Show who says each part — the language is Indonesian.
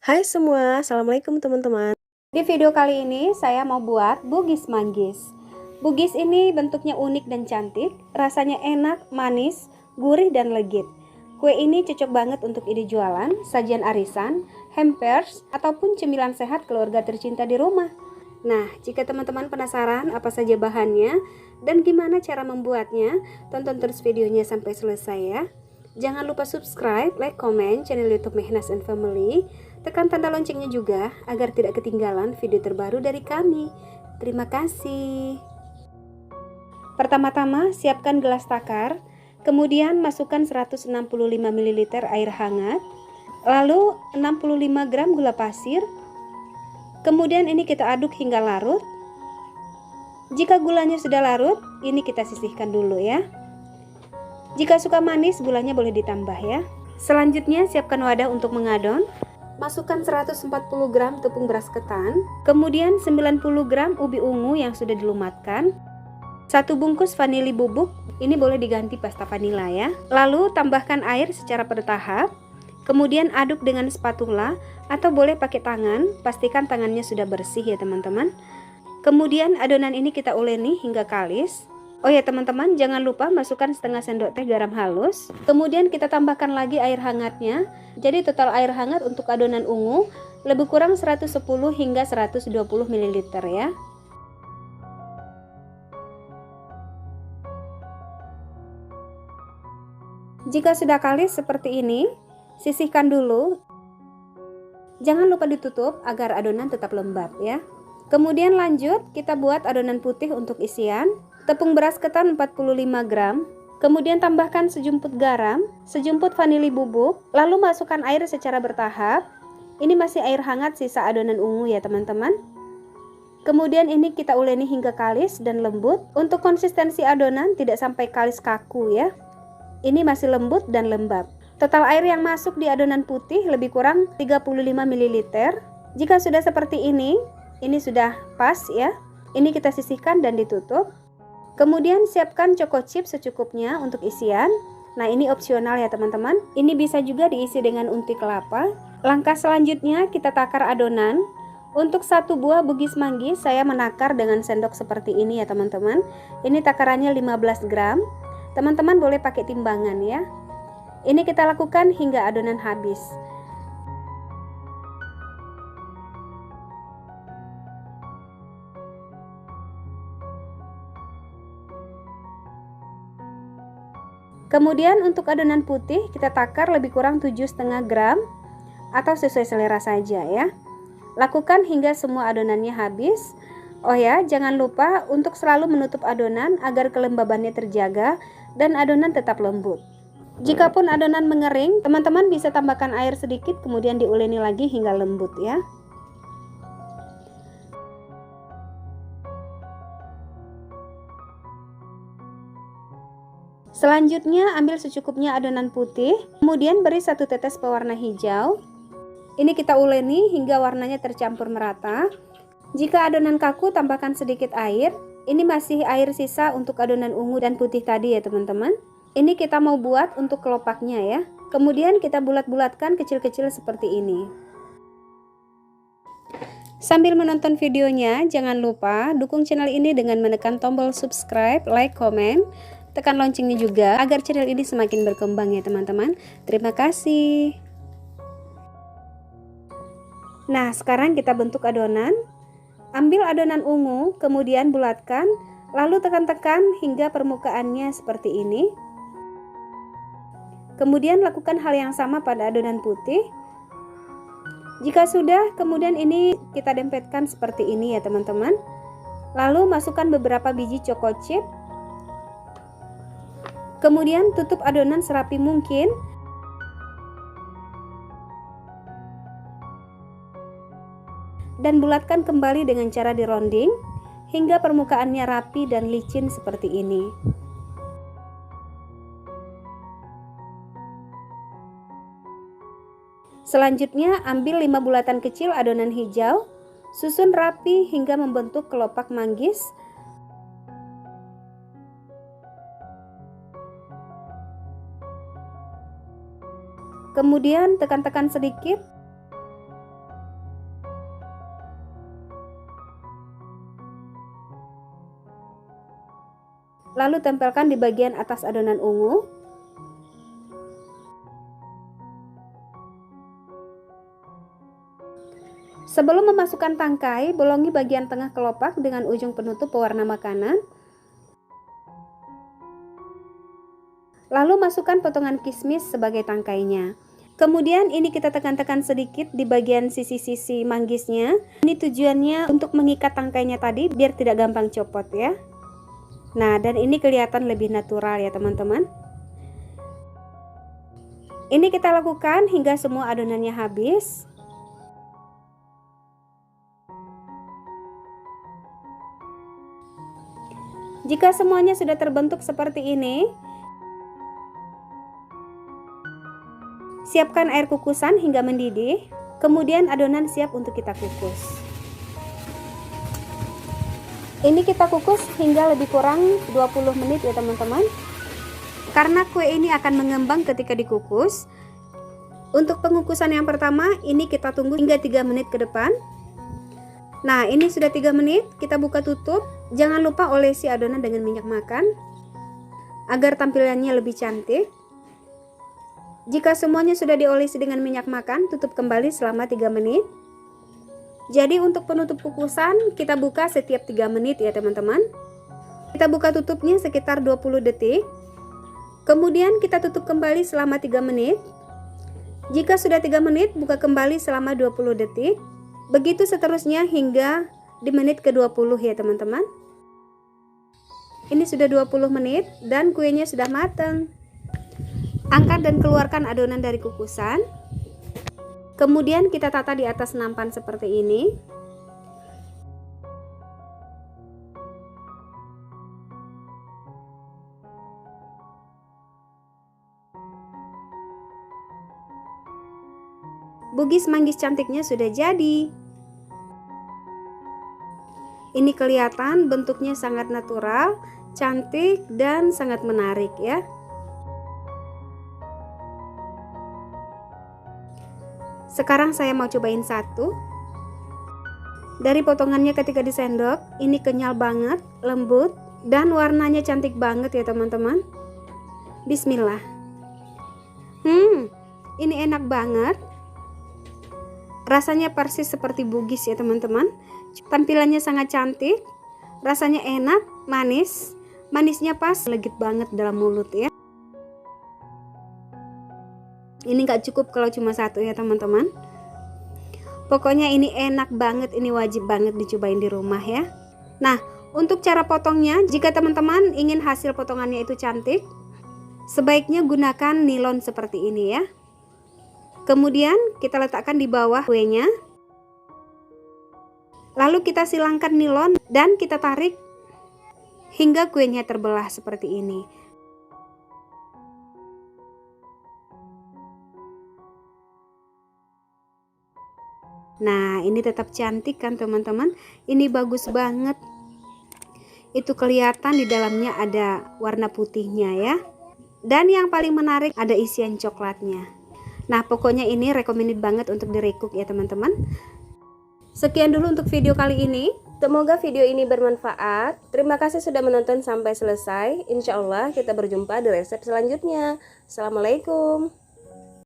Speaker 1: Hai semua, Assalamualaikum teman-teman.
Speaker 2: Di video kali ini saya mau buat bugis manggis. Bugis ini bentuknya unik dan cantik, rasanya enak, manis, gurih dan legit. Kue ini cocok banget untuk ide jualan, sajian arisan, hampers, ataupun cemilan sehat keluarga tercinta di rumah. Nah, jika teman-teman penasaran apa saja bahannya dan gimana cara membuatnya, tonton terus videonya sampai selesai ya. Jangan lupa subscribe, like, komen channel YouTube Mehnas and Family. Tekan tanda loncengnya juga agar tidak ketinggalan video terbaru dari kami. Terima kasih. Pertama-tama siapkan gelas takar, kemudian masukkan 165 ml air hangat, lalu 65 gram gula pasir. Kemudian ini kita aduk hingga larut. Jika gulanya sudah larut, ini kita sisihkan dulu ya. Jika suka manis, gulanya boleh ditambah ya. Selanjutnya siapkan wadah untuk mengadon. Masukkan 140 gram tepung beras ketan, kemudian 90 gram ubi ungu yang sudah dilumatkan, 1 bungkus vanili bubuk, ini boleh diganti pasta vanila ya. Lalu tambahkan air secara bertahap, kemudian aduk dengan spatula atau boleh pakai tangan, pastikan tangannya sudah bersih ya teman-teman. Kemudian adonan ini kita uleni hingga kalis. Oh ya teman-teman, jangan lupa masukkan setengah sendok teh garam halus. Kemudian kita tambahkan lagi air hangatnya. Jadi total air hangat untuk adonan ungu lebih kurang 110 hingga 120 ml ya. Jika sudah kalis seperti ini, sisihkan dulu. Jangan lupa ditutup agar adonan tetap lembab ya. Kemudian lanjut kita buat adonan putih untuk isian. Tepung beras ketan 45 gram, kemudian tambahkan sejumput garam, sejumput vanili bubuk, lalu masukkan air secara bertahap. Ini masih air hangat sisa adonan ungu ya teman-teman. Kemudian ini kita uleni hingga kalis dan lembut. Untuk konsistensi adonan tidak sampai kalis kaku ya. Ini masih lembut dan lembab. Total air yang masuk di adonan putih lebih kurang 35 ml. Jika sudah seperti ini sudah pas ya. Ini kita sisihkan dan ditutup. Kemudian siapkan choco chip secukupnya untuk isian. Nah ini opsional ya teman-teman. Ini bisa juga diisi dengan unti kelapa. Langkah selanjutnya kita takar adonan. Untuk satu buah bugis manggis saya menakar dengan sendok seperti ini ya teman-teman. Ini takarannya 15 gram. Teman-teman boleh pakai timbangan ya. Ini kita lakukan hingga adonan habis. Kemudian untuk adonan putih kita takar lebih kurang 7,5 gram atau sesuai selera saja ya. Lakukan hingga semua adonannya habis. Oh ya, jangan lupa untuk selalu menutup adonan agar kelembabannya terjaga dan adonan tetap lembut. Jikapun adonan mengering, teman-teman bisa tambahkan air sedikit kemudian diuleni lagi hingga lembut ya. Selanjutnya ambil secukupnya adonan putih, kemudian beri 1 tetes pewarna hijau. Ini kita uleni hingga warnanya tercampur merata. Jika adonan kaku tambahkan sedikit air. Ini masih air sisa untuk adonan ungu dan putih tadi ya teman-teman. Ini kita mau buat untuk kelopaknya ya. Kemudian kita bulat-bulatkan kecil-kecil seperti ini. Sambil menonton videonya, jangan lupa dukung channel ini dengan menekan tombol subscribe, like, komen. Tekan loncengnya juga agar channel ini semakin berkembang ya teman-teman. Terima kasih. Nah sekarang kita bentuk adonan. Ambil adonan ungu, kemudian bulatkan, lalu tekan-tekan hingga permukaannya seperti ini. Kemudian lakukan hal yang sama pada adonan putih. Jika sudah, kemudian ini kita dempetkan seperti ini ya teman-teman. Lalu masukkan beberapa biji choco chip. Kemudian tutup adonan serapi mungkin. Dan bulatkan kembali dengan cara dironding hingga permukaannya rapi dan licin seperti ini. Selanjutnya ambil 5 bulatan kecil adonan hijau, susun rapi hingga membentuk kelopak manggis. Kemudian tekan-tekan sedikit lalu tempelkan di bagian atas adonan ungu. Sebelum memasukkan tangkai, bolongi bagian tengah kelopak dengan ujung penutup pewarna makanan. Lalu masukkan potongan kismis sebagai tangkainya. Kemudian ini kita tekan-tekan sedikit di bagian sisi-sisi manggisnya. Ini tujuannya untuk mengikat tangkainya tadi biar tidak gampang copot ya. Nah, dan ini kelihatan lebih natural ya teman-teman. Ini kita lakukan hingga semua adonannya habis. Jika semuanya sudah terbentuk seperti ini, siapkan air kukusan hingga mendidih, kemudian adonan siap untuk kita kukus. Ini kita kukus hingga lebih kurang 20 menit ya teman-teman. Karena kue ini akan mengembang ketika dikukus. Untuk pengukusan yang pertama, ini kita tunggu hingga 3 menit ke depan. Nah, ini sudah 3 menit, kita buka tutup. Jangan lupa olesi adonan dengan minyak makan agar tampilannya lebih cantik. Jika semuanya sudah diolesi dengan minyak makan, tutup kembali selama 3 menit. Jadi untuk penutup kukusan kita buka setiap 3 menit ya teman-teman. Kita buka tutupnya sekitar 20 detik. Kemudian kita tutup kembali selama 3 menit. Jika sudah 3 menit, buka kembali selama 20 detik. Begitu seterusnya hingga di menit ke-20 ya teman-teman. Ini sudah 20 menit dan kuenya sudah matang. Angkat dan keluarkan adonan dari kukusan. Kemudian kita tata di atas nampan seperti ini. Bugis manggis cantiknya sudah jadi. Ini kelihatan bentuknya sangat natural, cantik dan sangat menarik ya. Sekarang saya mau cobain satu. Dari potongannya ketika disendok, ini kenyal banget, lembut, dan warnanya cantik banget ya teman-teman. Bismillah. Ini enak banget. Rasanya persis seperti bugis ya teman-teman. Tampilannya sangat cantik, rasanya enak, manis. Manisnya pas, legit banget dalam mulut ya. Ini gak cukup kalau cuma satu ya teman-teman. Pokoknya ini enak banget, ini wajib banget dicobain di rumah ya. Nah, untuk cara potongnya, jika teman-teman ingin hasil potongannya itu cantik, sebaiknya gunakan nilon seperti ini ya. Kemudian kita letakkan di bawah kuenya. Lalu kita silangkan nilon dan kita tarik hingga kuenya terbelah seperti ini. Nah, ini tetap cantik kan teman-teman? Ini bagus banget. Itu kelihatan di dalamnya ada warna putihnya ya. Dan yang paling menarik ada isian coklatnya. Nah, pokoknya ini recommended banget untuk direcook ya teman-teman. Sekian dulu untuk video kali ini. Semoga video ini bermanfaat. Terima kasih sudah menonton sampai selesai. Insya Allah kita berjumpa di resep selanjutnya. Assalamualaikum.